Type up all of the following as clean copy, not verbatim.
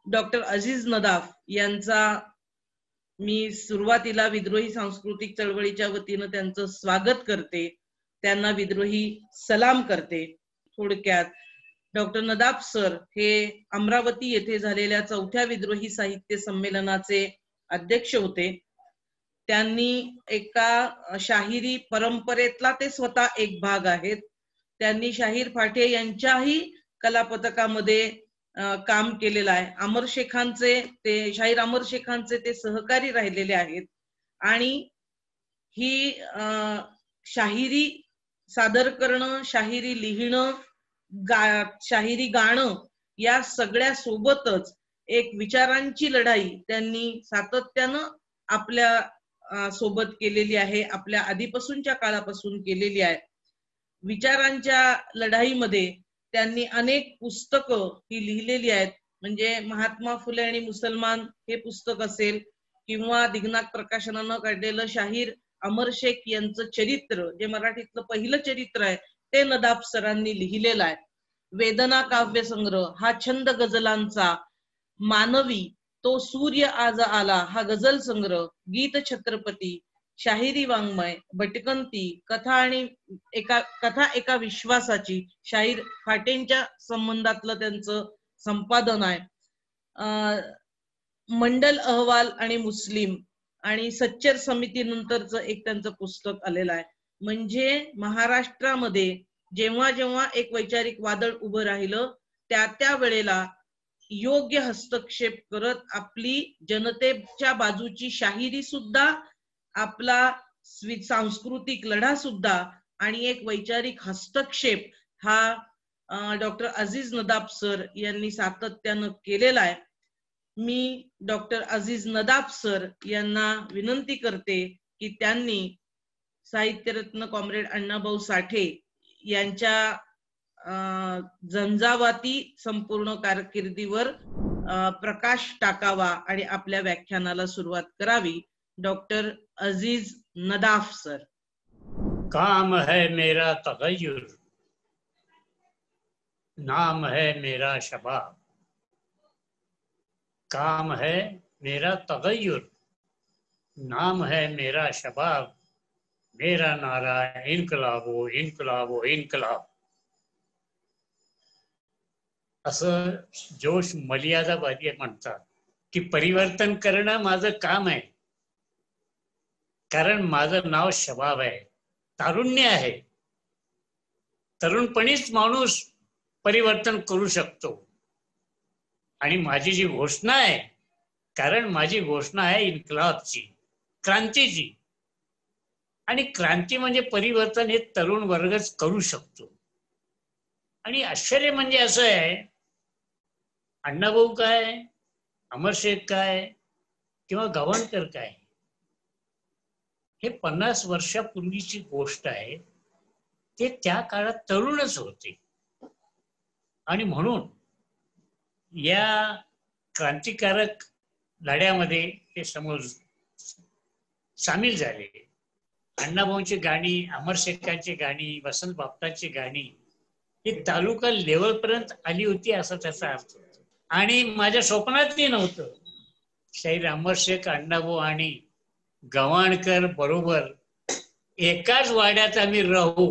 Doctor Aziz Nadaf यांचा मी सुरुवातीला विद्रोही सांस्कृतिक चळवळीच्या वतीनं त्यांचं स्वागत करते, त्यांना विद्रोही सलाम करते. थोडक्यात डॉक्टर नदाफ सर हे अमरावती येथे झालेल्या 4थ्या विद्रोही साहित्य संमेलनाचे अध्यक्ष होते. त्यांनी एका शाहिरी परंपरेतला ते स्वतः एक भाग आहेत. त्यांनी शाहीर फाटे यांच्याही कलापथकामध्ये काम केलेलं आहे. अमर शेखांचे ते शाहीर अमर शेखांचे ते सहकारी राहिलेले आहेत. आणि ही शाहिरी सादर करणं, शाहिरी लिहिणं, शाहिरी गाणं या सगळ्या सोबतच एक विचारांची लढाई त्यांनी सातत्यानं आपल्या सोबत केलेली आहे, आपल्या आधीपासूनच्या काळापासून केलेली आहे. विचारांच्या लढाईमध्ये त्यांनी अनेक पुस्तकं ही लिहिलेली आहेत. म्हणजे महात्मा फुले आणि मुसलमान हे पुस्तक असेल किंवा दिग्नाक प्रकाशनानं काढलेलं शाहीर अमर शेख यांचं चरित्र, जे मराठीतलं पहिलं चरित्र आहे, ते नदाफ सरांनी लिहिलेलं आहे. वेदना काव्य संग्रह हा छंद गझलांचा, मानवी तो सूर्य आज आला हा गझल संग्रह, गीत छत्रपती, शाहिरी वाङ्मय, भटकंती, कथा एका विश्वासाची, शाहीर फाटेंच्या संबंधातलं त्यांचं संपादन आहे. मंडल अहवाल आणि मुस्लिम आणि सच्चर समितीनंतरचं एक त्यांचं पुस्तक आलेलं आहे. म्हणजे महाराष्ट्रामध्ये जेव्हा जेव्हा एक वैचारिक वादळ उभं राहिलं त्या वेळेला योग्य हस्तक्षेप करत आपली जनतेच्या बाजूची शाहिरी सुद्धा, आपला सांस्कृतिक लढा सुद्धा आणि एक वैचारिक हस्तक्षेप हा डॉक्टर अजीज नदाफ सर यांनी सातत्यानं केलेला आहे. मी डॉक्टर अजीज नदाफ सर यांना विनंती करते की त्यांनी साहित्यरत्न कॉम्रेड अण्णाभाऊ साठे यांच्या झंझावाती संपूर्ण कारकिर्दीवर प्रकाश टाकावा आणि आपल्या व्याख्यानाला सुरुवात करावी. Doctor Aziz Nadaf sir. काम है मेरा तगय्युर, नाम है मेरा शबाब. काम है मेरा तगय्युर, नाम है मेरा शबाब. मेरा नारा इन्कलाबो इन्कलाबो इन्कलाब. असं जोश मर्यादावादी म्हणतात की परिवर्तन करणं माझं काम आहे, कारण माझं नाव शबाब आहे, तारुण्य आहे. तरुणपणीच माणूस परिवर्तन करू शकतो. आणि माझी जी घोषणा आहे, कारण माझी घोषणा आहे इन्कलाबची, क्रांतीची. आणि क्रांती म्हणजे परिवर्तन हे तरुण वर्गच करू शकतो. आणि आश्चर्य म्हणजे असं आहे, अण्णाभाऊ काय, अमर शेख काय किंवा गवाणकर काय, हे 50 वर्षापूर्वीची गोष्ट आहे. ते त्या काळात तरुणच होते आणि म्हणून या क्रांतिकारक लढ्यामध्ये ते सामील झाले. अण्णाभाऊंची गाणी, अमर शेखांची गाणी, वसंत बापटांची गाणी ही तालुका लेवलपर्यंत आली होती असा त्याचा अर्थ होता. आणि माझ्या स्वप्नातही नव्हतं शाहीर अमर शेख, अण्णाभाऊ आणि गवाणकर बरोबर एकाच वाड्यात आम्ही राहू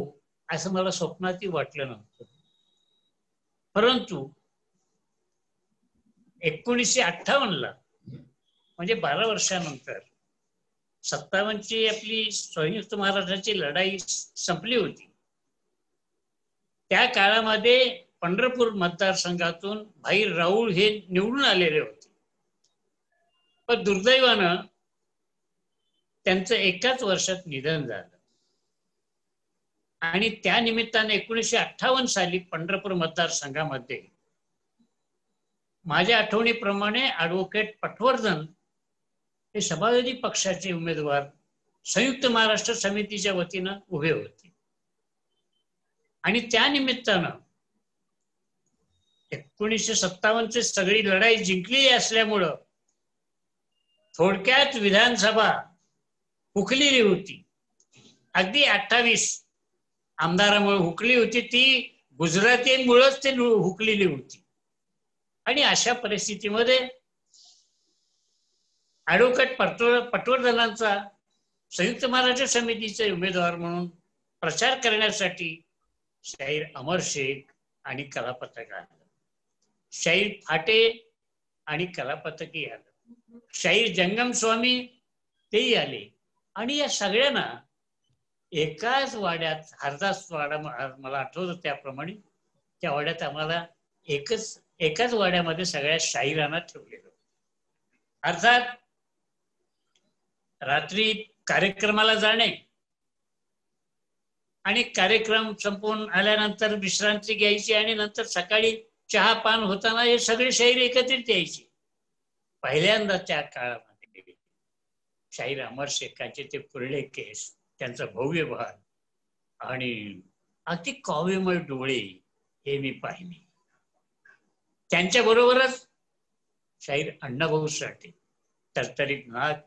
असं मला स्वप्नातही वाटलं नव्हतं. परंतु 1958ला म्हणजे 12 वर्षानंतर 57ची आपली संयुक्त महाराष्ट्राची लढाई संपली होती. त्या काळामध्ये पंढरपूर मतदारसंघातून भाई राऊळ हे निवडून आलेले होते. पण दुर्दैवानं त्यांचं एकाच वर्षात निधन झालं. आणि त्या निमित्ताने 1958 साली पंढरपूर मतदारसंघामध्ये माझ्या आठवणीप्रमाणे ॲडव्होकेट पटवर्धन हे सभावादी पक्षाचे उमेदवार संयुक्त महाराष्ट्र समितीच्या वतीनं उभे होते. आणि त्या निमित्तानं 1957ची सगळी लढाई जिंकली असल्यामुळं थोडक्यात विधानसभा हुकलेली होती. अगदी 28 आमदारामुळे हुकली होती. ती गुजरातीमुळेच ते हुकलेली होती. आणि अशा परिस्थितीमध्ये ॲडव्होकेट पटवर्धनांचा संयुक्त महाराष्ट्र समितीचे उमेदवार म्हणून प्रचार करण्यासाठी शाहीर अमर शेख आणि कलापथक आलं, शाहीर फाटे आणि कलापथकही आलं, शाहीर जंगम स्वामी तेही आले. आणि या सगळ्यांना एकाच वाड्यात, हरदास वाडा मला आठवतं त्याप्रमाणे, त्या वाड्यात आम्हाला एकाच वाड्यामध्ये सगळ्या शाहिरांना ठेवलेलं. अर्थात रात्री कार्यक्रमाला जाणे आणि कार्यक्रम संपवून आल्यानंतर विश्रांती घ्यायची आणि नंतर सकाळी चहा पान होताना हे सगळे शाहीर एकत्रित यायचे. पहिल्यांदा त्या काळामध्ये शाहीर अमर शेखांचे ते कुरळे केस, त्यांचा भव्य भान आणि अति काव्यमय डोळे हे मी पाहिले. त्यांच्या बरोबरच शाहीर अण्णाभाऊ साठे, तरतरीत नाक,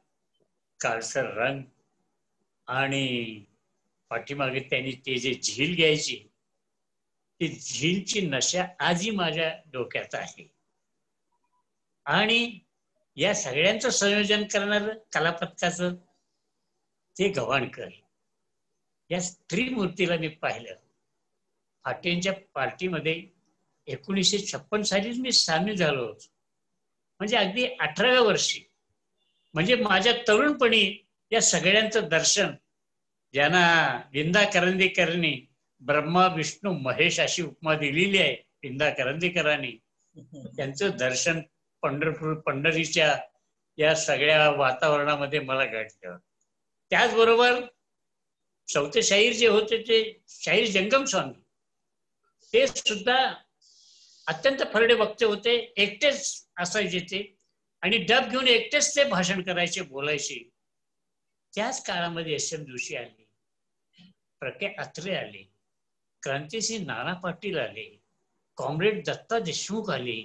काळसर रंग आणि पाठीमागे त्यांनी ते जे झील घ्यायची, ती झीलची नशा आजही माझ्या डोक्यात आहे. आणि या सगळ्यांचं संयोजन करणारं कलापथकाचं ते गव्हाणकर. या त्रिमूर्तीला मी पाहिलं. फाटेंच्या पार्टीमध्ये 1956 सालीच मी सामील झालो होतो, म्हणजे अगदी 18व्या वर्षी. म्हणजे माझ्या तरुणपणी या सगळ्यांचं दर्शन, ज्यांना विंदा करंदीकरांनी ब्रह्मा विष्णू महेश अशी उपमा दिलेली आहे विंदा करंदीकरांनी, त्यांचं दर्शन पंढरीच्या या सगळ्या वातावरणामध्ये मला घडलं. त्याचबरोबर चौथे शाहीर जे होते ते शाहीर जंगम स्वामी, ते सुद्धा अत्यंत फरडे वक्ते होते, एकटेच असायचे ते आणि डब घेऊन एकटेच ते भाषण करायचे, बोलायचे. त्याच काळामध्ये एस.एम. जोशी आले, प्रके अत्रे आले, क्रांतिसिंह नाना पाटील आले, कॉम्रेड दत्ता देशमुख आले,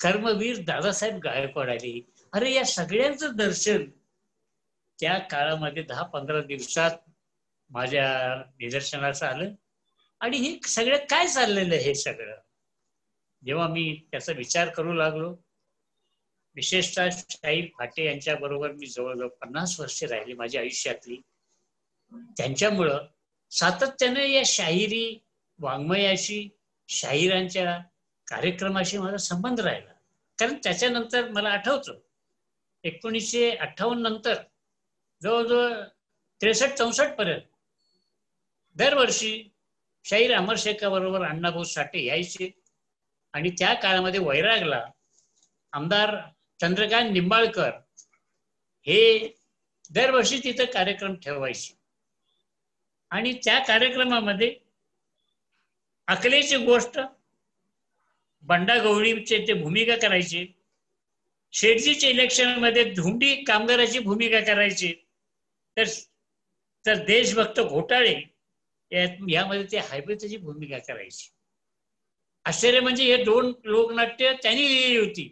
कर्मवीर दादासाहेब गायकवाड आले. अरे या सगळ्यांचं दर्शन त्या काळामध्ये 10-15 दिवसात माझ्या निदर्शनास आलं. आणि हे सगळं काय चाललेलं हे सगळं जेव्हा मी त्याचा विचार करू लागलो, विशेषतः शाहीर फाटे यांच्या बरोबर मी जवळजवळ 50 वर्षे राहिली माझ्या आयुष्यातली. त्यांच्यामुळं सातत्याने या शाहिरी वाङ्मयाशी, शाहिरांच्या कार्यक्रमाशी माझा संबंध राहिला. कारण त्याच्यानंतर मला आठवतं 1958 नंतर जवळजवळ 63-64 पर्यंत दरवर्षी शाहीर अमर शेखाबरोबर अण्णाभाऊ साठे यायचे. आणि त्या काळामध्ये वैरागला आमदार चंद्रकांत निंबाळकर हे दरवर्षी तिथं कार्यक्रम ठेवायचे. आणि त्या कार्यक्रमामध्ये अकलेची गोष्ट, बंडा गवळीचे ते भूमिका करायचे, शेटजीच्या इलेक्शन मध्ये धुंडी कामगाराची भूमिका करायची, तर देशभक्त घोटाळे यामध्ये ते हायब्रिडची भूमिका करायची. आश्चर्य म्हणजे हे 2 लोकनाट्य त्यांनी लिहिली होती,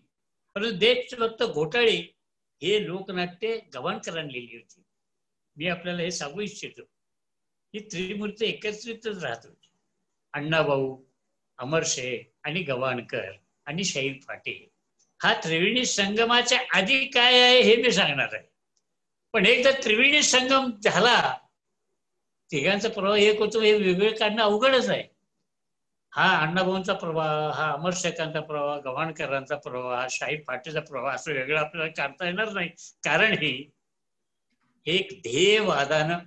परंतु देशभक्त घोटाळे हे लोकनाट्य गव्हाणकरांनी लिहिली होती. मी आपल्याला हे सांगू इच्छितो की त्रिमूर्ती एकत्रितच राहत होती. अण्णाभाऊ, अमर शेख आणि गव्हाणकर आणि शाहीर फाटे, हा त्रिवेणी संगमाच्या आधी काय आहे हे मी सांगणार आहे. पण एकदा त्रिवेणी संगम झाला, तिघांचा प्रवाह एक होतो, हे वेगळे काढणं अवघडच आहे. हा अण्णाभाऊंचा प्रवाह, हा अमर शेखांचा प्रवाह, गव्हाणकरांचा प्रवाह, हा शाहीर फाटेचा प्रवाह, असं वेगळं आपल्याला काढता येणार नाही. कारण ही एक ध्येयवादानं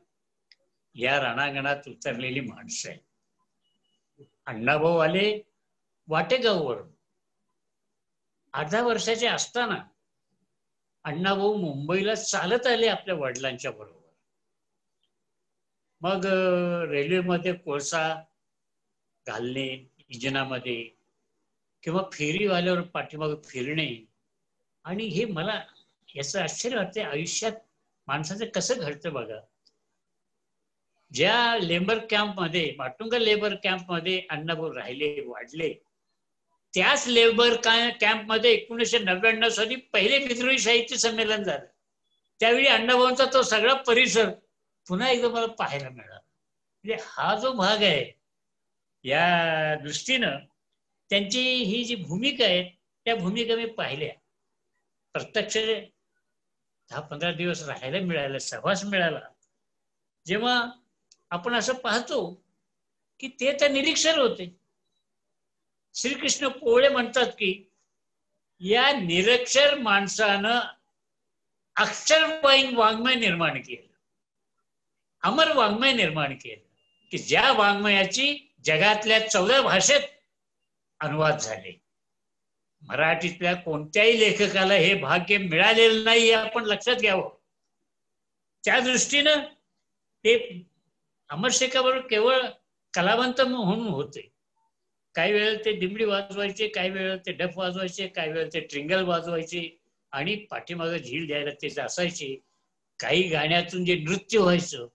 या रणांगणात उतरलेली माणसं आहे. अण्णाभाऊ आले वाटेगाववरून. 18 वर्षाचे असताना अण्णाभाऊ मुंबईला चालत आले आपल्या वडिलांच्या बरोबर. मग रेल्वेमध्ये कोळसा घालणे इंजिनामध्ये किंवा फेरीवाल्यावर पाठीमागे फिरणे, आणि हे मला याचं आश्चर्य वाटते आयुष्यात माणसाचं कसं घडतं बघा. ज्या लेबर कॅम्पमध्ये, माटुंगा लेबर कॅम्पमध्ये अण्णाभाऊ राहिले, वाढले, त्याच लेबर कॅम्पमध्ये 1999 साली पहिले विद्रोही साहित्य संमेलन झालं. त्यावेळी अण्णाभाऊंचा तो सगळा परिसर पुन्हा एकदा मला पाहायला मिळाला. म्हणजे हा जो भाग आहे, या दृष्टीनं त्यांची ही जी भूमिका आहे त्या भूमिका मी पाहिल्या. प्रत्यक्ष 10-15 दिवस राहायला मिळालं, सहवास मिळाला. जेव्हा आपण असं पाहतो की ते तर निरीक्षर होते. श्रीकृष्ण पोळे म्हणतात की या निरक्षर माणसानं अक्षरवाईन वाङ्मय निर्माण केलं, अमर वाङ्मय निर्माण केलं, की ज्या वाङ्मयाची जगातल्या 14 भाषेत अनुवाद झाले. मराठीतल्या कोणत्याही लेखकाला हे भाग्य मिळालेलं नाही, हे आपण लक्षात घ्यावं. त्या दृष्टीनं ते अमर शेखाबरोबर केवळ कलावंत म्हणून होते. काही वेळेला ते दिमडी वाजवायचे, काही वेळेला ते डफ वाजवायचे, काही वेळेला ते ट्रिंगल वाजवायचे आणि पाठीमागं झील द्यायला ते असायचे. काही गाण्यातून जे नृत्य व्हायचं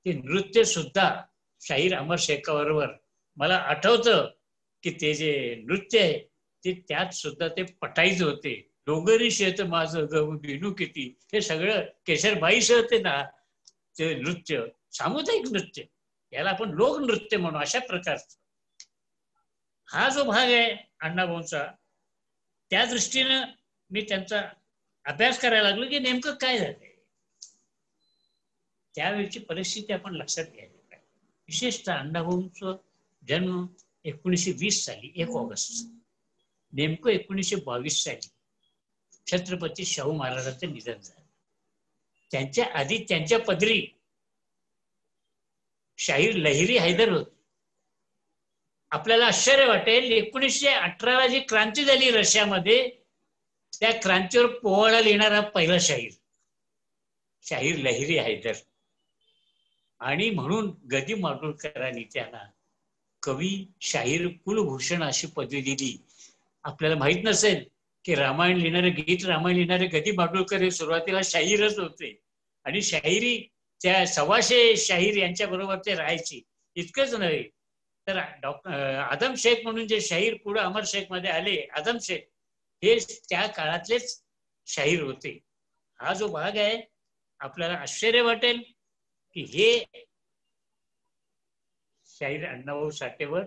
ते नृत्य सुद्धा शाहीर अमर शेखाबरोबर मला आठवतं की ते जे नृत्य आहे ते त्यात सुद्धा ते पटायचे होते. डोंगरी शेत माझं गहू बिनू किती, हे सगळं केशरबाईच होते ना ते नृत्य, सामुदायिक नृत्य, याला आपण लोकनृत्य म्हणू. अशा प्रकारचं हा जो भाग आहे अण्णाभाऊंचा, त्या दृष्टीनं मी त्यांचा अभ्यास करायला लागलो की नेमकं काय झालंय. त्यावेळची परिस्थिती आपण लक्षात घ्यायला पाहिजे. विशेषतः अण्णाभाऊंचा जन्म 1920 साली 1 ऑगस्ट, नेमकं 1922 साली छत्रपती शाहू महाराजांचं निधन झालं. त्यांच्या आधी त्यांच्या पदरी शाहीर लहिरी हैदर होते. आपल्याला आश्चर्य वाटेल, 1918ला जी क्रांती झाली रशियामध्ये, त्या क्रांतीवर पोवाडा लिहिणारा पहिला शाहीर लहिरी हैदर. आणि म्हणून गदी माडगुळकरांनी त्यांना कवी शाहीर कुलभूषण अशी पदवी दिली. आपल्याला माहित नसेल की रामायण लिहिणारे, गीत रामायण लिहिणारे गदी माडगुळकर हे सुरुवातीला शाहीरच होते आणि शाहिरी त्या 125 शाहीर यांच्या बरोबर ते राहायचे. इतकंच नव्हे तर आदम शेख म्हणून जे शाहीर पुढे अमर शेख मध्ये आले, आदम शेख हे त्या काळातलेच शाहीर होते. हा जो भाग आहे आपल्याला आश्चर्य वाटेल की हे शाहीर अण्णाभाऊ साठेवर,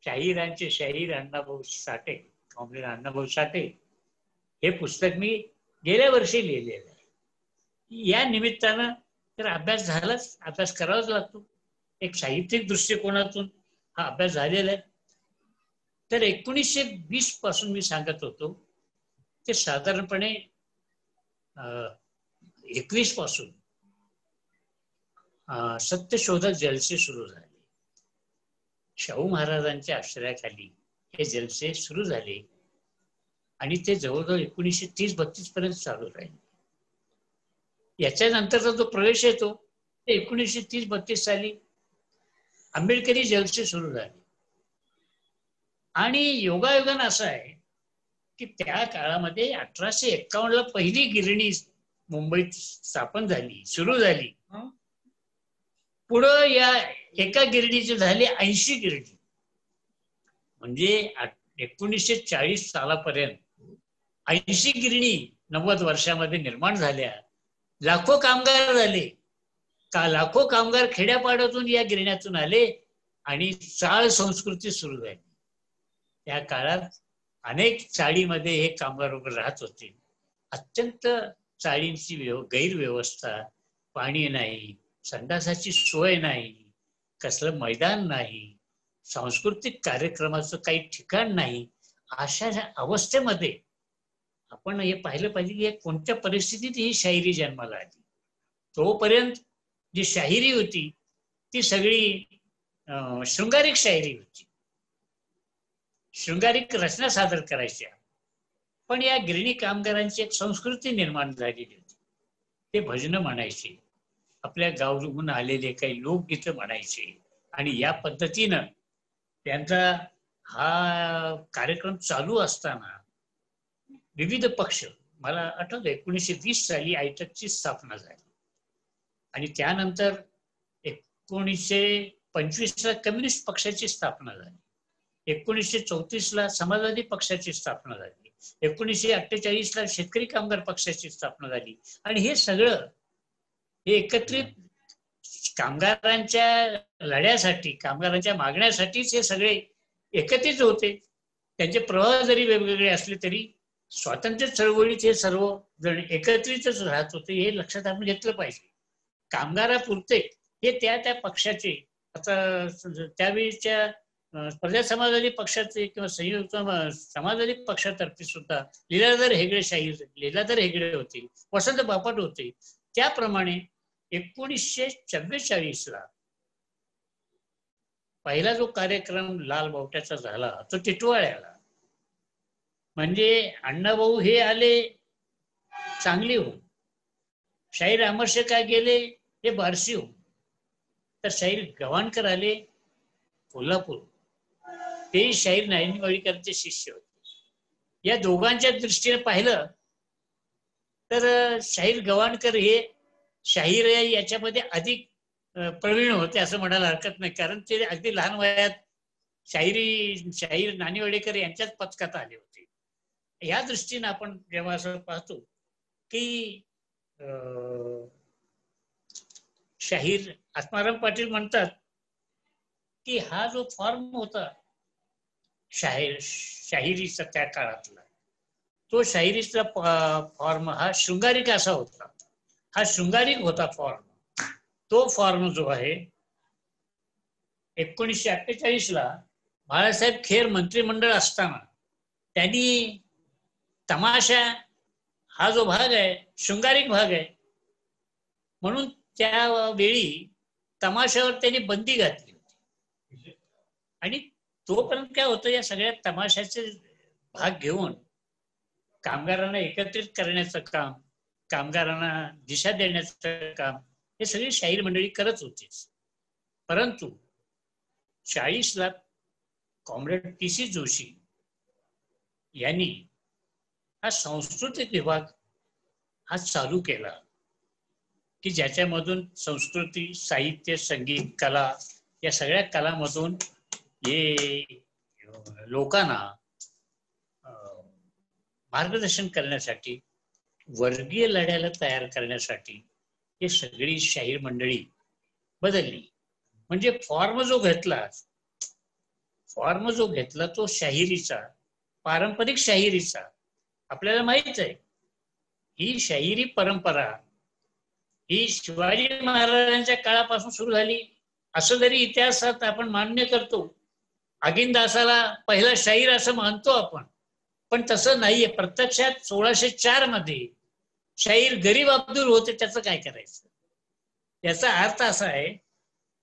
शाहिरांचे शाहीर अण्णाभाऊ साठे, कॉम्रेड अण्णाभाऊ साठे, हे पुस्तक मी गेल्या वर्षी लिहिलेलं आहे. या निमित्तानं तर अभ्यास झालाच, अभ्यास करावाच लागतो. एक साहित्यिक दृष्टिकोनातून हा अभ्यास झालेला आहे. तर 1920 पासून मी सांगत होतो ते साधारणपणे 21 पासून सत्यशोधक जलसे सुरू झाले. शाहू महाराजांच्या आश्रयाखाली हे जलसे सुरू झाले आणि ते जवळजवळ 1930-32 पर्यंत चालू राहिले. याच्यानंतरचा जो प्रवेश येतो ते 1930-32 साली आंबेडकरी जलसे सुरू झाले. आणि योगायोगानं असं आहे की त्या काळामध्ये 1851ला पहिली गिरणी मुंबईत स्थापन झाली, सुरू झाली. पुढं या एका गिरणीचे झाले 80 गिरणी. म्हणजे 1940 सालापर्यंत 80 गिरणी 90 वर्षामध्ये निर्माण झाल्या. लाखो कामगार झाले. लाखो कामगार खेड्यापाड्यातून या गिरण्यातून आले आणि चाळ संस्कृती सुरू झाली. त्या काळात अनेक चाळीमध्ये हे कामगार राहत होते. अत्यंत चाळींची गैरव्यवस्था, पाणी नाही, संडासाची सोय नाही, कसलं मैदान नाही, सांस्कृतिक कार्यक्रमाचं काही ठिकाण नाही. अशा अवस्थेमध्ये आपण हे पाहिलं पाहिजे की कोणत्या परिस्थितीत ही शाहिरी जन्माला आली. तोपर्यंत जी शाहिरी होती ती सगळी शृंगारिक शाहिरी होती, शृंगारिक रचना सादर करायच्या. पण या गिरणी कामगारांची एक संस्कृती निर्माण झालेली होती. ते भजनं म्हणायचे, आपल्या गावाहून आलेले काही लोकगीतं म्हणायचे आणि या पद्धतीनं त्यांचा हा कार्यक्रम चालू असताना विविध पक्ष, मला आठवतं 1920 साली आयटकची स्थापना झाली आणि त्यानंतर 1925ला कम्युनिस्ट पक्षाची स्थापना झाली. 1934ला समाजवादी पक्षाची स्थापना झाली. 1948ला शेतकरी कामगार पक्षाची स्थापना झाली. आणि हे सगळं हे एकत्रित कामगारांच्या लढ्यासाठी, कामगारांच्या मागण्यासाठीच हे सगळे एकत्रित होते. त्यांचे प्रवाह जरी वेगवेगळे असले तरी स्वातंत्र्य चळवळीत हे सर्व जण एकत्रितच राहत होते, हे लक्षात आपण घेतलं पाहिजे. कामगारापुरते हे त्या त्या पक्षाचे, आता त्यावेळीच्या प्रजा समाजवादी पक्षाचे किंवा संयुक्त समाजवादी पक्षातर्फे सुद्धा लीलाधर हेगडे होते, वसंत बापट होते. त्याप्रमाणे 1944 पहिला जो कार्यक्रम लाल बावट्याचा झाला तो टिटवाळ्याला. म्हणजे अण्णाभाऊ हे आले सांगली हो, शाहीर अमरशेख काय गेले हे बार्शी हो, तर शाहीर गवाणकर आले कोल्हापूर, ते शाहीर नारायणवाडीकरांचे शिष्य होते. या दोघांच्या दृष्टीने पाहिलं तर शाहीर गवाणकर हे शाहीर याच्यामध्ये अधिक प्रवीण होते असं म्हणायला हरकत नाही, कारण ते अगदी लहान वयात शाहीर नानिवडेकर यांच्याच पथकात आले होते. या दृष्टीने आपण जेव्हा असं पाहतो की शाहीर आत्माराम पाटील म्हणतात की हा जो फॉर्म होता शाहिरीचा त्या काळातला, तो शाहिरीचा फॉर्म हा शृंगारिक असा होता, हा शृंगारिक होता फॉर्म. तो फॉर्म जो आहे 1948 बाळासाहेब खेर मंत्रिमंडळ असताना त्यांनी तमाशा हा जो भाग आहे शृंगारिक भाग आहे म्हणून त्यावेळी तमाशावर त्यांनी बंदी घातली होती. आणि तोपर्यंत काय होतं, या सगळ्या तमाशाचे भाग घेऊन कामगारांना एकत्रित करण्याचं काम, कामगारांना दिशा देण्याचं काम हे सगळी शाहीर मंडळी करत होती. परंतु 40 कॉम्रेड PC जोशी यांनी हा सांस्कृतिक विभाग हा चालू केला की ज्याच्यामधून संस्कृती, साहित्य, संगीत, कला या सगळ्या कलामधून हे लोकांना मार्गदर्शन करण्यासाठी, वर्गीय लढ्याला तयार करण्यासाठी हे सगळी शाहीर मंडळी बदलली. म्हणजे फॉर्म जो घेतला तो शाहिरीचा, पारंपरिक शाहिरीचा. आपल्याला माहित आहे ही शाहिरी परंपरा ही शिवाजी महाराजांच्या काळापासून सुरू झाली असं जरी इतिहासात आपण मान्य करतो. आगिनदासाला पहिला शाहीर असं मानतो आपण, पण तसं नाहीये. प्रत्यक्षात 1604 शाहीर गरीब अब्दुल होते. त्याचं काय करायचं? याचा अर्थ असा आहे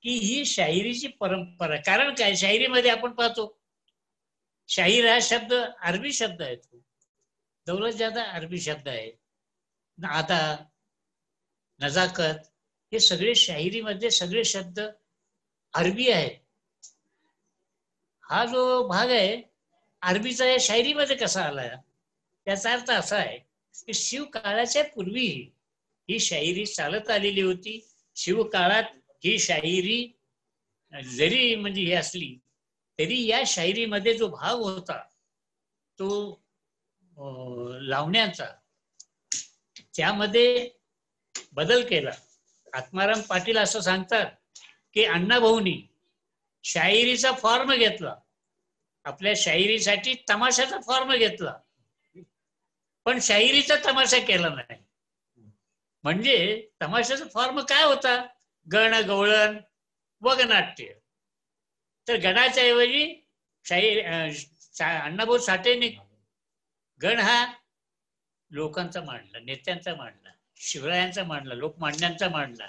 की ही शाहिरीची परंपरा. कारण काय, शाहिरीमध्ये आपण पाहतो शाहीर हा शब्द अरबी शब्द आहे, तो दौलतजादा अरबी शब्द आहे, नादा, नजाकत हे सगळे शाहिरीमध्ये सगळे शब्द अरबी आहेत. हा जो भाग आहे अरबीचा या शायरीमध्ये कसा आला, त्याचा अर्थ असा आहे की शिव काळाच्या पूर्वी ही शाहिरी चालत आलेली होती. शिव काळात ही शाहिरी जरी म्हणजे ही असली तरी या शाहिरीमध्ये जो भाग होता तो लावण्याचा, त्यामध्ये बदल केला. आत्माराम पाटील असं सांगतात की अण्णाभाऊंनी शाहिरीचा फॉर्म घेतला, आपल्या शाहिरीसाठी तमाशाचा फॉर्म घेतला, पण शाहिरीचा तमाशा केला नाही. म्हणजे तमाशाचा फॉर्म काय होता? गण, गवळण, वगनाट्य. तर गणाच्या ऐवजी अण्णाभाऊ साठेने गण हा लोकांचा मांडला, नेत्यांचा मांडला, शिवरायांचा मांडला, लोकमान्यांचा मांडला.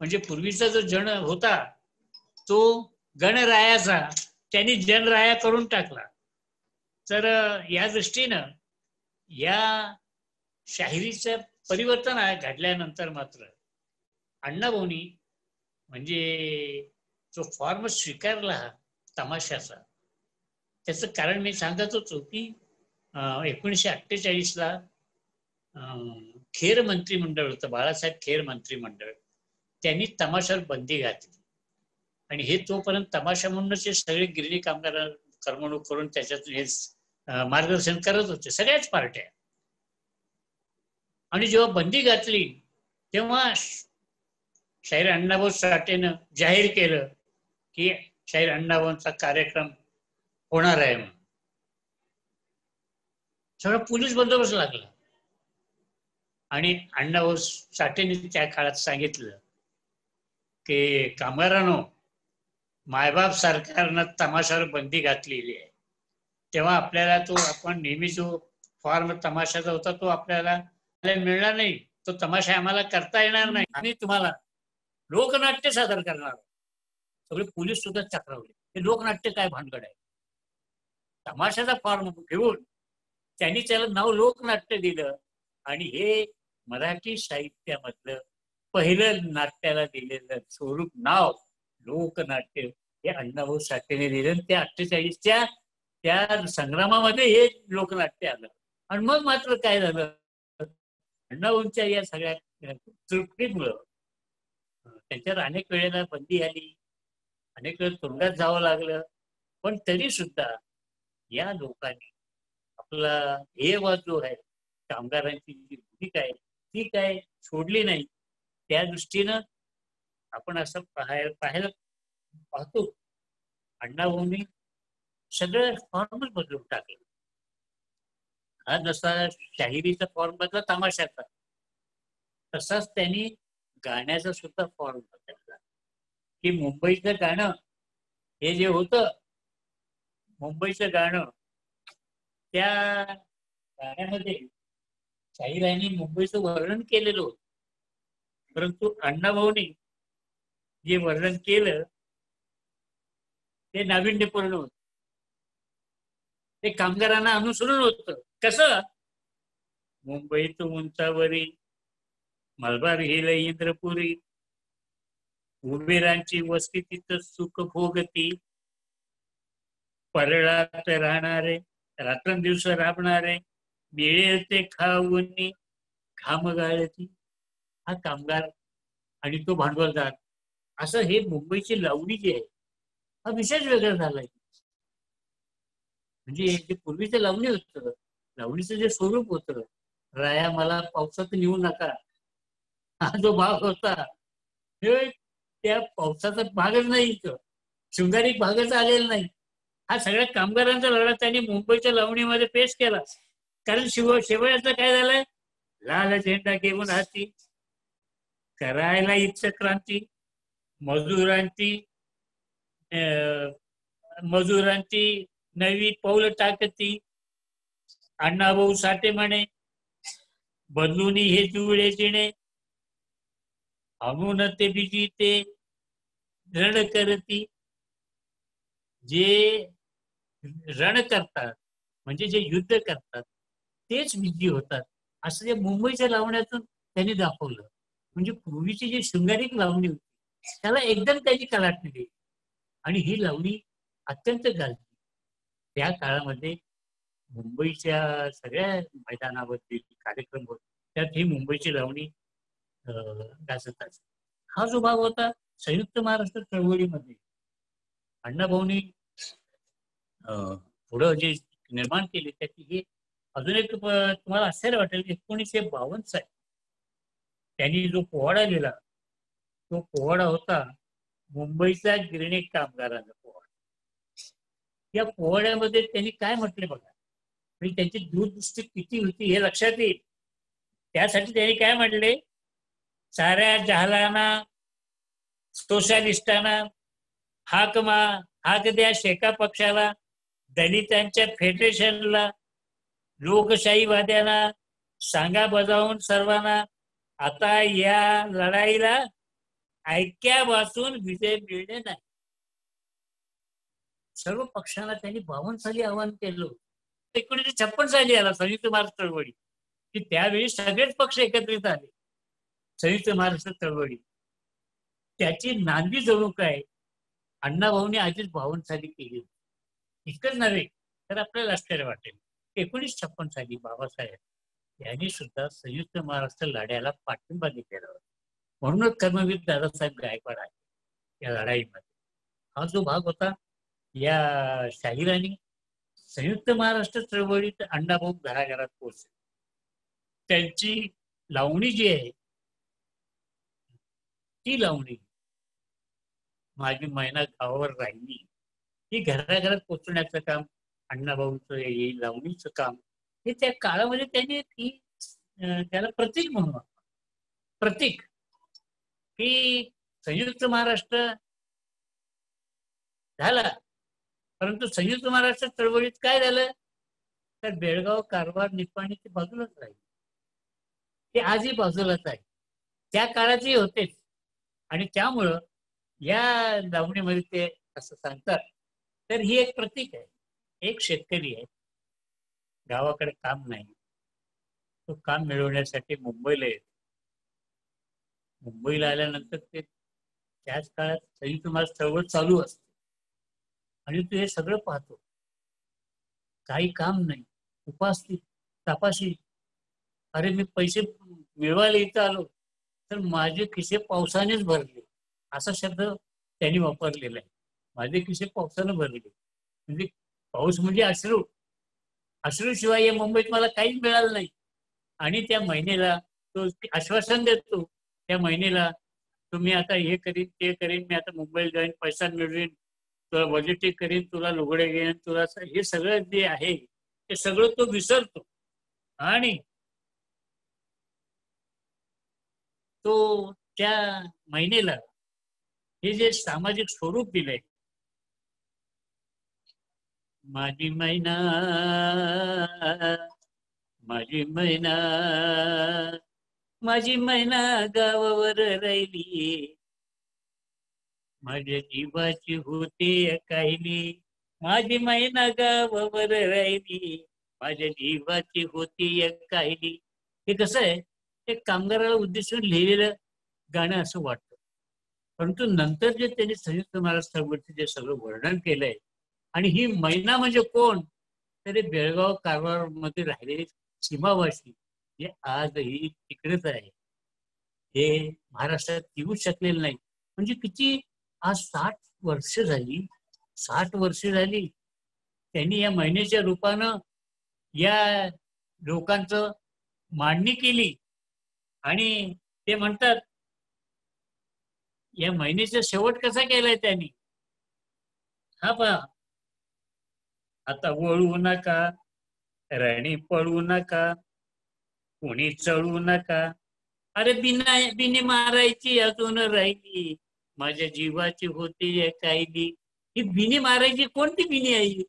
म्हणजे पूर्वीचा जो जन होता तो गणरायाचा त्यांनी जनराया करून टाकला. तर या दृष्टीनं या शाहिरीचं परिवर्तन घडल्यानंतर मात्र अण्णाभाऊंनी म्हणजे जो फॉर्म स्वीकारला तमाशाचा, त्याचं कारण मी सांगत होतो की 1948 खेर मंत्रिमंडळ होतं, बाळासाहेब खेर मंत्रिमंडळ, त्यांनी तमाशावर बंदी घातली. आणि हे तोपर्यंत तमाशा म्हणूनच हे सगळे गिरणी कामगार करमणूक करून त्याच्यातून हे मार्गदर्शन करत होते सगळ्याच पार्ट्या. आणि जेव्हा बंदी घातली तेव्हा शाहीर अण्णाभाऊ साठेनं जाहीर केलं की शाहीर अण्णाभाऊंचा कार्यक्रम होणार आहे म्हणून. सगळा पोलीस बंदोबस्त लागला. आणि अण्णाभाऊ साठेंनी त्या काळात सांगितलं की कामगारांनो, मायबाप सरकारनं तमाशावर बंदी घातलेली आहे, तेव्हा आपल्याला आपण नेहमी जो फॉर्म तमाशाचा होता तो आपल्याला मिळणार नाही, तो तमाशा आम्हाला करता येणार नाही, आम्ही तुम्हाला लोकनाट्य सादर करणार. सगळे पोलीस सुद्धा चक्रावले. हे लोकनाट्य काय भानगड आहे? तमाशाचा फॉर्म घेऊन त्यांनी त्याला नाव लोकनाट्य दिलं. आणि हे मराठी साहित्यामधलं पहिलं नाट्याला दिलेलं स्वरूप नाव लोकनाट्य हे अण्णाभाऊ साठेने दिलं. त्या 48च्या त्या संग्रामामध्ये हे लोकनाट्य आलं. आणि मग मात्र काय झालं, अण्णाभाऊंच्या या सगळ्या तृप्तीमुळं त्यांच्यावर अनेक वेळेला बंदी आली, अनेक वेळ तुरुंगात जावं लागलं, पण तरी सुद्धा या लोकांनी आपला ध्येयवाद जो आहे, कामगारांची जी भूमिका आहे ती काय सोडली नाही. त्या दृष्टीनं आपण असं पाहायला पाहतो अण्णाभाऊंनी सगळं फॉर्मच बदलून टाकलं. हा जसा शाहिरीचा फॉर्म बदला तमाशाचा, तसाच त्यांनी गाण्याचा सुद्धा फॉर्म बदलला. की मुंबईचं गाणं हे जे होतं, मुंबईचं गाणं, त्या गाण्यामध्ये शाहिरांनी मुंबईचं वर्णन केलेलं होतं, परंतु अण्णाभाऊंनी जे वर्णन केलं ते नाविन्यपूर्ण होतं. ते कामगारांना अनुसरून होतं. कसं? मुंबईत उंचावरी मलबार हिल इंद्रपुरी, उमेरांची वस्ती तिथं सुख भोगती, परळात राहणारे रात्रंदिवस राबणारे, मिळेल ते खाऊनी घाम गाळती. हा कामगार आणि तो भांडवलदार, असं हे मुंबईची लावणी जी आहे हा विशेष वेगळा झालाय. म्हणजे जे पूर्वीचं लावणी होतं, लावणीचं जे स्वरूप होतं, राया मला पावसात नेऊ नका, हा जो भाग होता हे त्या पावसाचा भागच नाही, शृंगारिक भागच आलेला नाही. हा सगळ्या कामगारांचा लढा त्यांनी मुंबईच्या लावणीमध्ये पेश केला. कारण शेवयाचं काय झालंय, लाल झेंडा घेऊन हाती, करायला इच्छा क्रांती, मजुरांची नवी पाऊल टाकती. अण्णाभाऊ साठे म्हणे, बदलूनी हे जुळे जिणे, आणून ते बिजी ते रण करती. जे रण करतात म्हणजे जे युद्ध करतात तेच विजयी होतात, असं जे मुंबईच्या लावण्यातून त्यांनी दाखवलं. म्हणजे पूर्वीची जी शृंगारिक लावणी होती त्याला एकदम त्यांनी कलाटणी दिली. आणि ही लावणी अत्यंत गाजली. त्या काळामध्ये मुंबईच्या सगळ्या मैदानावरती कार्यक्रम होते, त्यात ही मुंबईची लावणी गाजत असते. हा जो भाग होता संयुक्त महाराष्ट्र चळवळीमध्ये अण्णाभाऊंनी पुढं जे निर्माण केले त्याची हे अजून एक तुम्हाला आश्चर्य वाटेल. 1952 साली त्यांनी जो पोवाडा लिहिला तो पोवाडा होता मुंबईचा गिरणी कामगारांचा पोवाडा. या पोवाड्यामध्ये त्यांनी काय म्हटले बघा, म्हणजे त्यांची दूरदृष्टी किती होती हे लक्षात येईल. त्यासाठी त्यांनी काय म्हटले, साऱ्या जहालाना सोशलिस्टांना हाक द्या शेका पक्षाला, दलितांच्या फेडरेशनला, लोकशाहीवाद्यांना सांगा बजावून सर्वांना, आता या लढाईला ऐक्या वाचून विजय मिळणे नाही. सर्व पक्षांना त्यांनी 52 साली आवाहन केलं. 1956 साली आला संयुक्त महाराष्ट्र चळवळी, की त्यावेळी सगळेच पक्ष एकत्रित आले संयुक्त महाराष्ट्र चळवळी. त्याची नांदी जणू काय अण्णाभाऊंनी आधीच 52 साली केली. इतकंच नव्हे तर आपल्याला आश्चर्य वाटेल, 1956 साली बाबासाहेब यांनी सुद्धा संयुक्त महाराष्ट्र लढ्याला पाठिंबा दिलेला होता. म्हणूनच कर्मवीर दादासाहेब गायकवाड आहे या लढाईमध्ये. हा जो भाग होता या शाहिरांनी संयुक्त महाराष्ट्र चळवळीत अण्णाभाऊ घराघरात पोहोचले. त्यांची लावणी जी आहे ती लावणी माझी महिना गावावर राहिली, ही घराघरात पोचवण्याचं काम अण्णाभाऊंचं, हे लावणीचं काम हे त्या काळामध्ये त्यांनी त्याला प्रतीक म्हणून प्रतीक की संयुक्त महाराष्ट्र झाला, परंतु संयुक्त महाराष्ट्र चळवळीत काय झालं तर बेळगाव, कारवार, निपाणी ते बाजूलाच राहील. ते आजही बाजूलाच आहे, त्या काळातही होतेच. आणि त्यामुळं या लावणीमध्ये ते असं सांगतात. तर ही एक प्रतीक आहे. एक शेतकरी आहे, गावाकडे काम नाही, तो काम मिळवण्यासाठी मुंबईला येतो. मुंबईला आल्यानंतर ते त्याच काळात संयुक्त महाराष्ट्र चळवळ चालू असते आणि तू हे सगळं पाहतो. काही काम नाही, उपासती, तपाशी. अरे मी पैसे मिळवायला इथं आलो तर माझे खिसे पावसानेच भरले, असा शब्द त्यांनी वापरलेला आहे. माझे खिसे पावसानं भरले म्हणजे पाऊस म्हणजे अश्रू, अश्रूशिवाय या मुंबईत मला काहीच मिळालं नाही. आणि त्या महिनेला तो आश्वासन देतो, त्या महिनेला तुम्ही आता हे करीन ते करीन, मी आता मुंबईला जाईन, पैसा मिळवीन, तुला बजेटिंग करीन, तुला लुगडे घेईन, तुला हे सगळं जे आहे ते सगळं तो विसरतो. आणि तो त्या महिनेला हे जे सामाजिक स्वरूप दिलंय, माझी मैना माझी मैना माझी मैना गावावर राहिली, माझ्या जीवाची होते काहिली, माझी मैना गावावर राहिली, माझ्या जीवाची होती काहिली. हे कसं आहे, ते कामगाराला उद्देशून लिहिलेलं गाणं असं वाटतं. परंतु नंतर जे त्यांनी संयुक्त महाराष्ट्र चळवळीचं जे सगळं वर्णन केलंय, आणि ही मैना म्हणजे कोण, तरी बेळगाव, कारवार मध्ये राहिलेले सीमावासी जे आजही तिकडेच आहे, हे महाराष्ट्रात येऊ शकलेलं नाही. म्हणजे किती, आज 60 वर्ष झाली, 60 वर्ष झाली त्यांनी या महिन्याच्या रूपानं या लोकांचं मांडणी केली. आणि ते म्हणतात या महिन्याचा शेवट कसा केलाय त्यांनी, हा पहा, आता वळू नका, रणी पळू नका, कोणी चळू नका, अरे बिनी मारायची अजून राहिली, माझ्या जीवाची होती कायली. ही बिनी मारायची कोणती बिनी आहे?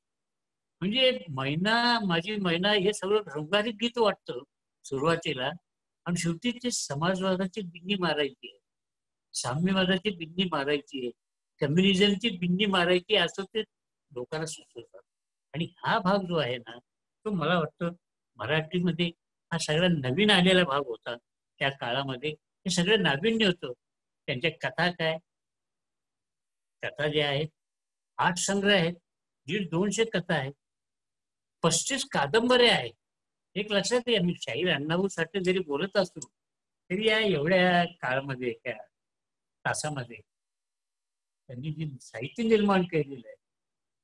म्हणजे मैना माझी मैना हे सगळं रंगारी गीत वाटतं सुरुवातीला, आणि शेवटी ते समाजवादाची बिंदी मारायची आहे, साम्यवादाची बिंदी मारायची आहे, कम्युनिझमची बिंदी मारायची, असं ते लोकांना सुचवतात. आणि हा भाग जो आहे ना, तो मला वाटतं मराठीमध्ये हा सगळा नवीन आलेला भाग होता. त्या काळामध्ये हे सगळं नाविन्य होतं. त्यांच्या कथा काय, कथा ज्या आहेत 8 संग्रह आहेत, 150-200 कथा आहेत, 35 कादंबऱ्या आहेत. एक लक्षात आहे, आम्ही शाहीर अण्णाभाऊ साठे जरी बोलत असतो तरी या एवढ्या काळामध्ये, एका तासामध्ये त्यांनी जे साहित्य निर्माण केलेलं आहे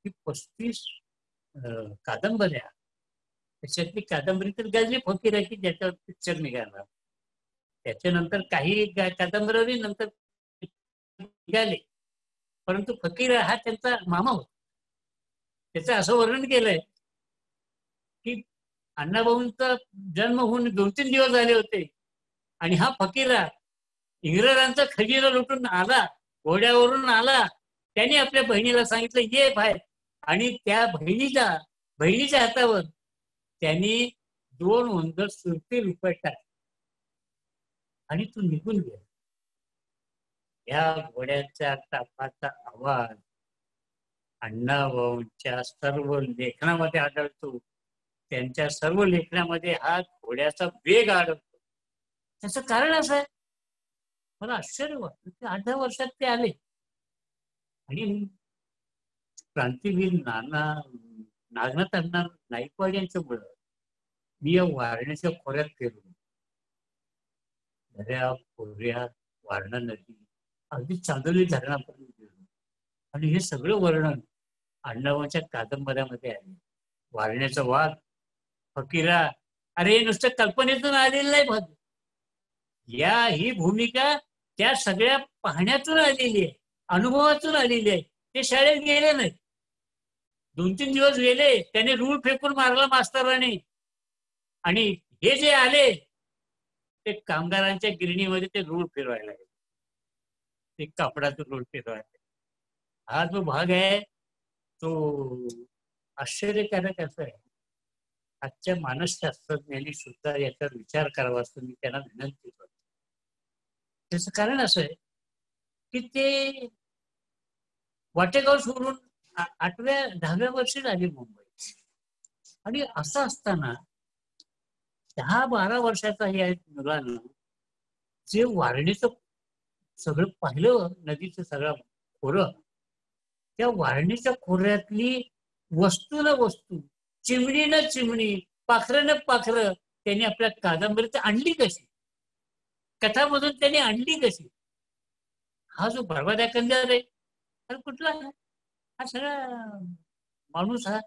ती 35 कादंबऱ्या. त्याच्यातली कादंबरी तर गाजली फकीर आहे की ज्याच्यावर पिक्चर निघाला, त्याच्यानंतर काही कादंबरी नंतर निघाले, परंतु फकीर हा त्यांचा मामा होता. त्याचं असं वर्णन केलंय की अण्णाभाऊंचा जन्म होऊन 2-3 दिवस झाले होते आणि हा फकीरा इंग्रजांचा खजिना लुटून आला, घोड्यावरून आला. त्याने आपल्या बहिणीला सांगितलं ये बाहेर, आणि त्या बहिणीच्या हातावर त्यांनी 2 सुरती रुपये टाकले आणि तू निघून गेला. या घोड्याच्या तापाचा आवाज अण्णाभाऊंच्या सर्व लेखनामध्ये आढळतो. त्यांच्या सर्व लेखनामध्ये हा घोड्याचा वेग आढळतो. त्याचं कारण असं आहे, मला आश्चर्य वाटतं की 8-10 वर्षात ते आले आणि क्रांतीवीर नागनाथ अण्णा नाईकवाड यांच्यामुळं मी या वारण्याच्या खोऱ्यात फिरलो. दर्या, खोऱ्या, वारणा नदी, अगदी चांदोली धरणापर्यंत गेलो आणि हे सगळं वर्णन अण्णाभाऊंच्या कादंबऱ्यामध्ये आहे. वारण्याचा वाघ, फकीरा, अरे नुसतं कल्पनेतून आलेलं नाही भाग, ही भूमिका त्या सगळ्या पाहण्यातून आलेली आहे, अनुभवातून आलेली आहे. ते शाळेत गेले नाही, 2-3 दिवस गेले, त्याने रूळ फेकून मारला मास्तराने, आणि हे जे आले ते कामगारांच्या गिरणीमध्ये ते रूळ फिरवायला गेले, ते कापडाचा रूळ फिरवायला. हा जो भाग आहे तो आश्चर्यकारक असा आहे. आजच्या मानसशास्त्रज्ञांनी सुद्धा याचा विचार करावा असं मी त्यांना विनंती करतो. त्याचं कारण असं आहे की ते वाटेगाव सोडून 8व्या-10व्या वर्षी झाली मुंबई. आणि असं असताना 10-12 वर्षाचा या मुलानं जे वारणीचं सगळं पाहिलं, नदीचं सगळं खोरं, त्या वारणीच्या खोऱ्यातली वस्तू ना वस्तू, चिमणी ना चिमणी, पाखरं ना पाखरं त्यांनी आपल्या कादंबरीत आणली कशी, कथामधून त्यांनी आणली कशी. हा जो बर्बाद एकंदर आहे तर कुठला आहे? हा सगळा माणूस हा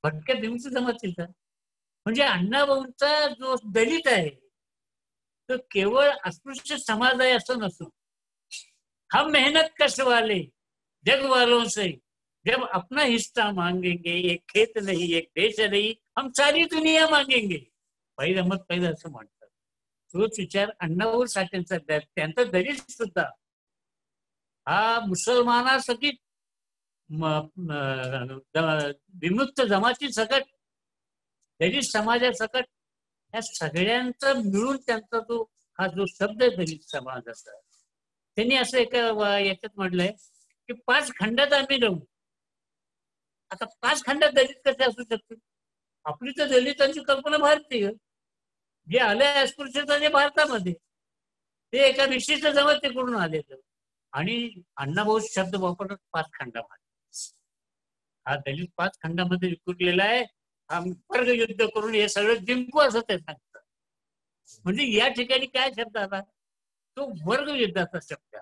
भटक्या भीमचं जमातीचा. म्हणजे अण्णाभाऊंचा जो दलित आहे तो केवळ अस्पृश्य समाज आहे असं नसून, हम मेहनत कश वाले जग वालों से जब अपना हिस्सा मांगेंगे, एक खेत नहीं एक देश नहीं, हम सारी दुनिया मांगेंगे. फैज अहमद फैज असं म्हणतात. तोच विचार अण्णाभाऊ साठेंचा, त्यांचा दलित सुद्धा हा मुसलमानासाठी विमुक्त जमाती सकट, दलित समाजासकट या सगळ्यांचा मिळून त्यांचा तो हा जो शब्द आहे दलित समाजाचा, त्यांनी असं एका याच्यात म्हटलंय की 5 खंडात आम्ही राहू. आता 5 खंडात दलित कसे असू शकते? आपली तर दलितांची कल्पना भारतीय, जे आलंय अस्पृश्यता जे भारतामध्ये, ते एका विशिष्ट जमातीकडून आलेलं. आणि अण्णाभाऊ शब्द वापरतात 5 खंडामध्ये. हा दलित 5 खंडामध्ये विखुरलेला आहे. हा वर्ग युद्ध करून हे सगळं जिंकू असं ते सांगतात. म्हणजे या ठिकाणी काय शब्द आला? तो वर्ग युद्धाचा शब्द.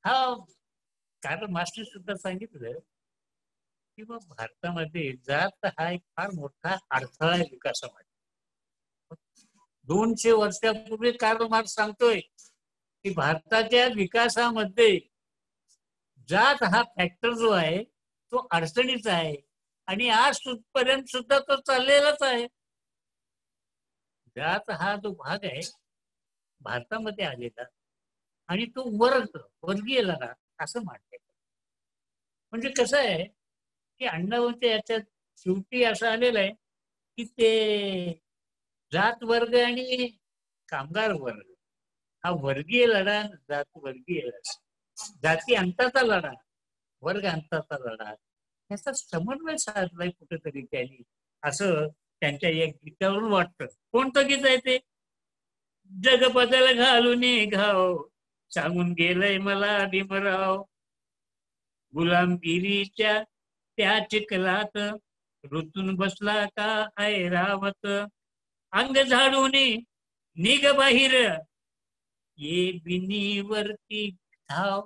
हा कारण मास्टर सुद्धा सांगितलं की भारतामध्ये जात हा एक फार मोठा अडथळा आहे विकासामध्ये. 200 वर्षापूर्वी कार्ल मार्क्स सांगतोय की भारताच्या विकासामध्ये जात हा फॅक्टर जो आहे तो अडचणीचा आहे. आणि आज पर्यंत सुद्धा तो चाललेलाच आहे. जात हा जो भाग आहे भारतामध्ये आलेला आणि तो वर्गीय लढा असं मानते. म्हणजे कसं आहे की अण्णाभाऊंच्या याच्यात शेवटी असं आलेलं आहे की ते जात वर्ग आणि कामगार वर्ग हा वर्गीय लढा, जात वर्गीय लढा, जाती अंताचा लढा, वर्ग अंताचा लढा, याचा समन्वय साधलाय कुठेतरी त्यांनी, असं त्यांच्या या गीतावरून वाटतं. कोणतं गीत आहे ते? जग बदल घालून घाव सांगून गेलंय मला भीमराव, गुलामगिरीच्या त्या चिखलात ऋतून बसला का ऐरावत, अंग झाडून निघ बाहेर ये बिनीवरती धाव,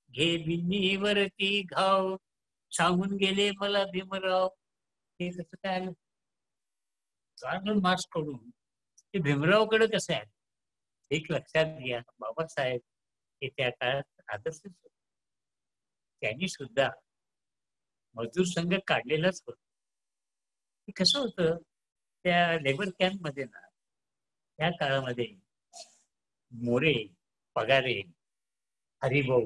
घे बिनीवरती घाव सांगून गेले मला भीमराव. हे कसं काय आलं? कार्ल मार्क्स कडून ते भीमरावकडे कसं आहे एक लक्षात घ्या. बाबासाहेब हे त्या काळात आदर्श होते. त्यांनी सुद्धा मजदूर संघ काढलेलाच होता. कसं होतं त्या लेबर कॅम्प मध्ये ना, त्या काळामध्ये मोरे, पगारे, हरिभाऊ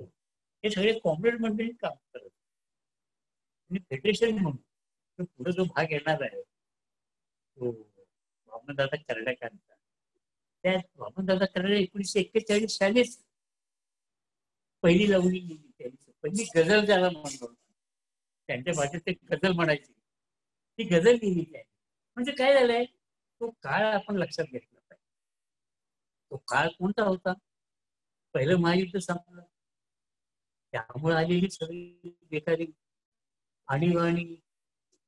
हे सगळे कॉम्रेड मंडळी काम करत. आणि फेडरेशन म्हणून पुढे जो भाग येणार आहे तो वामनदादा कर्डकांचा. त्या वामनदादा कर्डक 1941 सालीच पहिली लावणी लिहिली, त्यांची पहिली गझल ज्याला म्हणतो, त्यांच्या भाषेत ते गझल म्हणायची, ती गझल लिहिली आहे. म्हणजे काय झालंय, तो काळ आपण लक्षात घेतला पाहिजे. तो काळ कोणता होता? पहिलं महायुद्ध संपलं, त्यामुळे आलेली सगळी बेकारी, आणीबाणी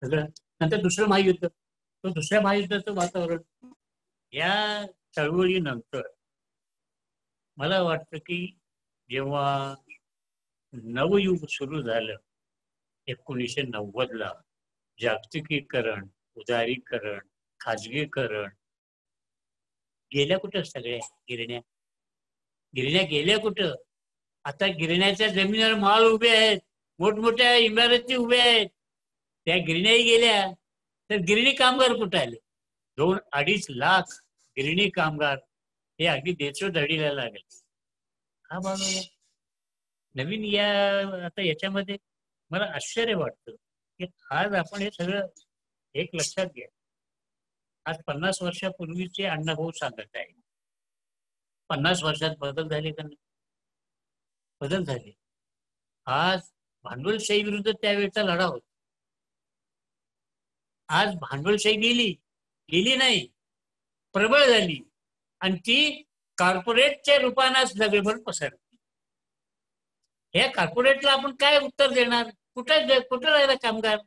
सगळं. नंतर दुसरं महायुद्ध, तो दुसऱ्या महायुद्धाचं वातावरण. या चळवळीनंतर मला वाटतं की जेव्हा नवयुग सुरू झालं 1990 ला, जागतिकीकरण, उदारीकरण, खाजगीकरण, गेल्या कुठं सगळ्या गिरण्या? गिरण्या गेल्या कुठं? आता गिरण्याच्या जमिनीवर माल उभे आहेत, मोठमोठ्या इमारती उभ्या आहेत. त्या गिरण्याही गेल्या तर गिरणी कामगार कुठे आले? 2-2.5 लाख गिरणी कामगार हे अगदी देशोधडीला लागले. हा बाजूला नवीन आता याच्यामध्ये मला आश्चर्य वाटतं की आज आपण हे सगळं एक लक्षात घ्या. आज 50 वर्षापूर्वीचे अण्णाभाऊ सांगत आहे. 50 वर्षात बदल झाले का नाही? बदल झाले. आज भांडवलशाही विरुद्ध त्यावेळेचा लढा होता. आज भांडवलशाही गेली नाही, प्रबळ झाली आणि ती कॉर्पोरेटच्या रूपानं जगभर पसरली. ह्या कॉर्पोरेटला आपण काय उत्तर देणार? कुठं राहिला कामगार?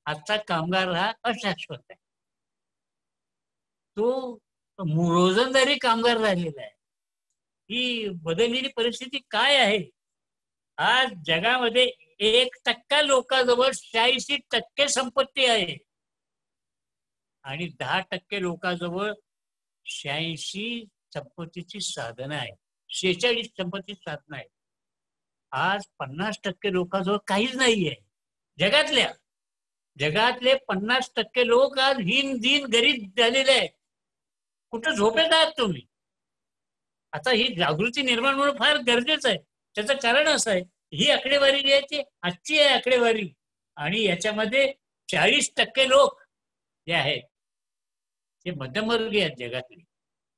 आजचा कामगार हा अशाश्वत आहे. तो रोजंदारी कामगार राहिलेला आहे. ही बदललेली परिस्थिती काय आहे? आज जगामध्ये 1% लोकांजवळ 86% संपत्ती आहे आणि 10% लोकांजवळ 86 संपत्तीची साधनं आहे. 46 संपत्तीची साधनं आहे. आज 50% लोकांजवळ काहीच नाहीये. जगातले 50% लोक आज दिन गरीब झालेले आहेत. कुठं झोपेत आहात तुम्ही? आता ही जागृती निर्माण होणं फार गरजेचं आहे. त्याचं कारण असं आहे, ही आकडेवारी जी आहे ती आजची आहे आकडेवारी, आणि याच्यामध्ये 40% लोक जे आहेत ते मध्यमवर्गीय आहेत जगातले.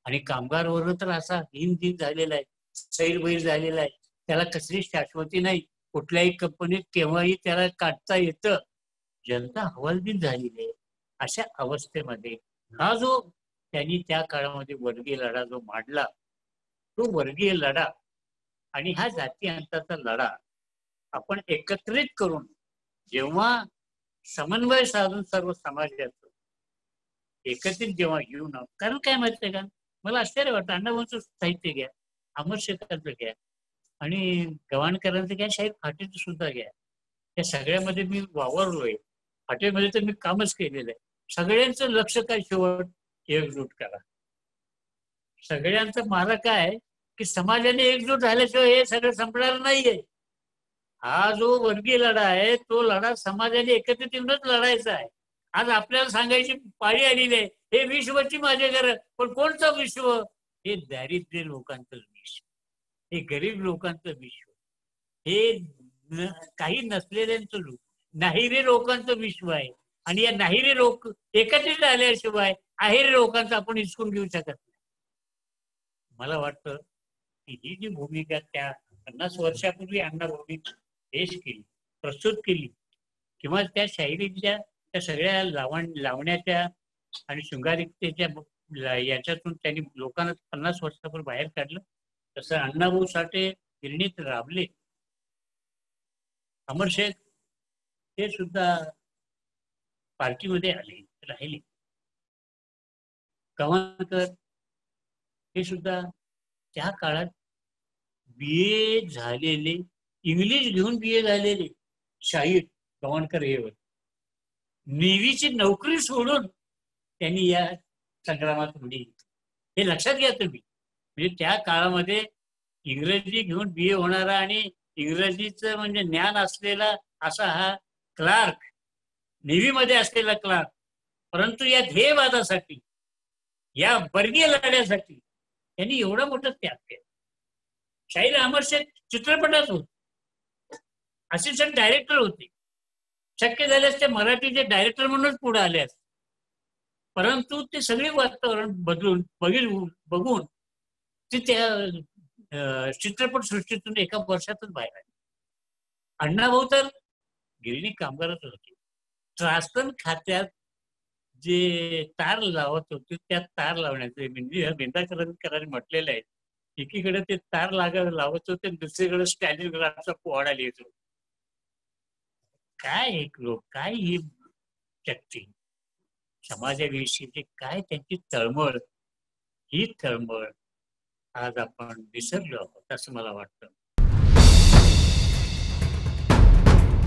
आणि कामगार वर्ग तर असा दिन झालेला आहे, सैरभैर झालेला आहे. त्याला कसली शाश्वती नाही. कुठल्याही कंपनीत केव्हाही त्याला काढता येतं. जनता हवालदिल झालेली आहे. अशा अवस्थेमध्ये हा जो त्यांनी त्या काळामध्ये वर्गीय लढा जो मांडला, तो वर्गीय लढा आणि हा जाती अंताचा लढा आपण एकत्रित करून जेव्हा समन्वय साधून सर्व समाजाचं एकत्रित जेव्हा घेऊन, कारण काय माहितीये का, मला आश्चर्य वाटतं. अण्णाभाऊंचं साहित्य घ्या, अमर शेखरचं घ्या आणि गव्हाणकरांचं घ्या, शाहीर फाटेचं सुद्धा घ्या. या सगळ्यामध्ये मी वावरलोय. फाटेमध्ये तर मी कामच केलेलं आहे. सगळ्यांचं लक्ष काय, शेवट एकजूट करा. सगळ्यांचं मला काय की समाजाने एकजूट झाल्याशिवाय हे सगळं संपणार नाहीये. हा जो वर्गीय लढा आहे तो लढा समाजाने एकत्रित येऊनच लढायचा आहे. आज आपल्याला सांगायची पाळी आलेली आहे, हे विश्वची माझे घर. पण कोणतं विश्व? हे दारिद्र्य लोकांचं विश्व, हे गरीब लोकांचं विश्व, हे काही नसलेल्यांचं नाहिरे लोकांचं विश्व आहे. आणि या नाहिरे लोक एकत्रित आल्याशिवाय आहेरे लोकांचं आपण हिसकून घेऊ शकत नाही. मला वाटतं की ही जी भूमिका त्या 50 वर्षापूर्वी अण्णाभाऊंनी पेश केली, प्रस्तुत केली, किंवा त्या शाहिरीच्या त्या सगळ्या लावण्याच्या आणि शृंगारिकतेच्या याच्यातून त्यांनी लोकांना 50 वर्षापूर्वी बाहेर काढलं, तसं अण्णाभाऊ साठे गिरणीत राबले. अमर शेख ते सुद्धा पार्टीमध्ये आले, राहिले. गव्हाणकर हे सुद्धा त्या काळात BA झालेले, इंग्लिश घेऊन BA झालेले शाहीर गव्हाणकर हे होते. नेव्हीची नोकरी सोडून त्यांनी या संग्रामात उडी घेतली. हे लक्षात घ्या तुम्ही. म्हणजे त्या काळामध्ये इंग्रजी घेऊन BA होणारा आणि इंग्रजीचं म्हणजे ज्ञान असलेला असा हा क्लार्क, नेव्हीमध्ये असलेला क्लार्क, परंतु या ध्येयवादासाठी, या वर्गीय लढ्यासाठी त्यांनी एवढा मोठा त्याग केला. शाहीर अमर शेख चित्रपटात होते, असिस्टंट डायरेक्टर होते. शक्य झाल्यास ते मराठीचे डायरेक्टर म्हणूनच पुढे आले असते. परंतु ते सगळे वातावरण बघून ते त्या चित्रपट सृष्टीतून एका वर्षातच बाहेर आले. अण्णाभाऊ तर गिरणी कामगारच होते. त्रासन खात्यात जे तार लावत होते त्या तार लावण्याचे म्हणजे बिंदाकरांनी म्हटलेलं आहे, एकीकडे ते तार लावत होते, दुसरीकडे स्टॅलिन ग्राफचा पोवाडा लिहित होते. काय एक लोक, काय ही शक्ती, समाजाविषयीची काय त्यांची तळमळ, ही तळमळ आज आपण विसरलो आहोत असं मला वाटतं.